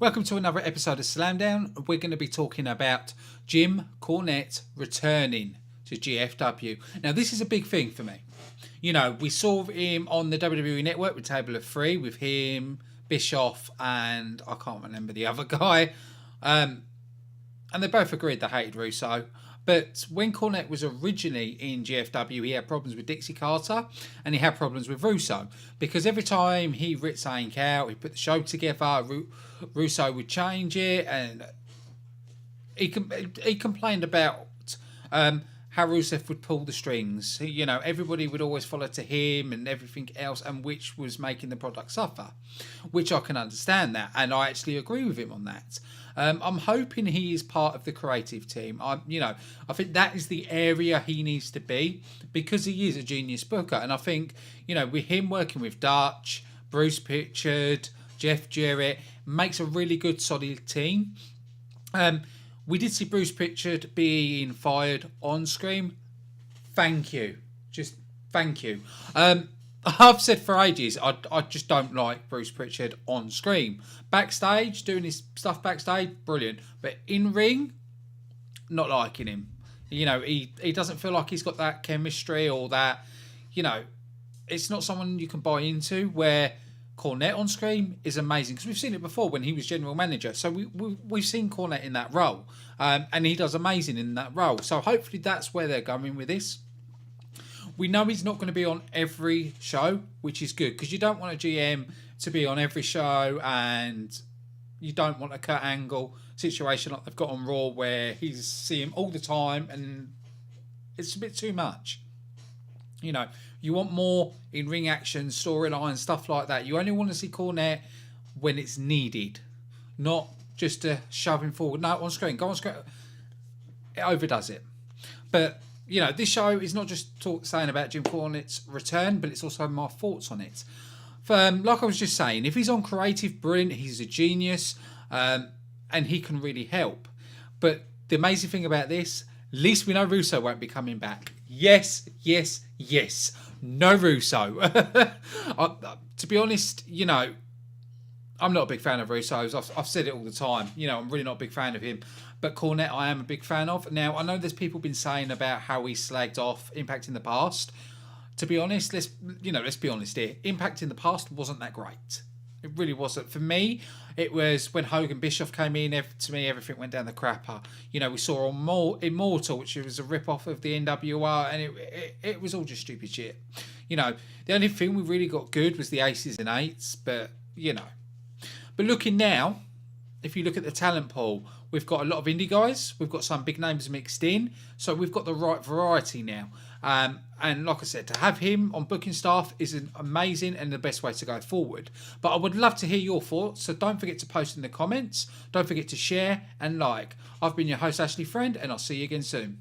Welcome to another episode of Slamdown. We're going to be talking about Jim Cornette returning to GFW. Now, this is a big thing for me. You know, we saw him on the WWE Network with Table of Three with him, Bischoff, and I can't remember the other guy. And they both agreed they hated Russo. But when Cornette was originally in GFW, he had problems with Dixie Carter and he had problems with Russo. Because every time he ripped something out, he put the show together, Russo would change it. And he complained about how Rusev would pull the strings. You know, everybody would always follow to him and everything else, and which was making the product suffer. Which I can understand that, and I actually agree with him on that. I'm hoping he is part of the creative team. I think that is the area he needs to be because he is a genius booker. And I think, you know, with him working with Dutch, Bruce Pritchard, Jeff Jarrett, makes a really good solid team. We did see Bruce Pritchard being fired on screen. Thank you. Just thank you. I've said for ages, I just don't like Bruce Pritchard on screen. Backstage, doing his stuff backstage, brilliant. But in ring, not liking him. You know, he doesn't feel like he's got that chemistry or that, you know, it's not someone you can buy into, where Cornette on screen is amazing. Because we've seen it before when he was general manager. So we've seen Cornette in that role. And he does amazing in that role. So hopefully that's where they're going with this. We know he's not going to be on every show, which is good, because you don't want a GM to be on every show, and you don't want a Kurt Angle situation like they've got on Raw, where he's see him all the time, and it's a bit too much. You know, you want more in-ring action, storyline, stuff like that. You only want to see Cornette when it's needed, not just to shove him forward. No, on screen, go on screen. It overdoes it. But you know, this show is not just saying about Jim Cornette's return, but it's also my thoughts on it. Like I was just saying, if he's on creative, brilliant, he's a genius, and he can really help. But the amazing thing about this, at least we know Russo won't be coming back. Yes, yes, yes. No Russo. To be honest, you know, I'm not a big fan of Russo's. I've said it all the time. You know, I'm really not a big fan of him. But Cornette, I am a big fan of. Now, I know there's people been saying about how he slagged off Impact in the past. To be honest, let's be honest here. Impact in the past wasn't that great. It really wasn't. For me, it was when Hogan Bischoff came in. To me, everything went down the crapper. You know, we saw Immortal, which was a rip-off of the NWR, and it was all just stupid shit. You know, the only thing we really got good was the Aces and Eights, but, you know. But looking now, if you look at the talent pool, we've got a lot of indie guys. We've got some big names mixed in. So we've got the right variety now. And like I said, to have him on booking staff is amazing and the best way to go forward. But I would love to hear your thoughts. So don't forget to post in the comments. Don't forget to share and like. I've been your host, Ashley Friend, and I'll see you again soon.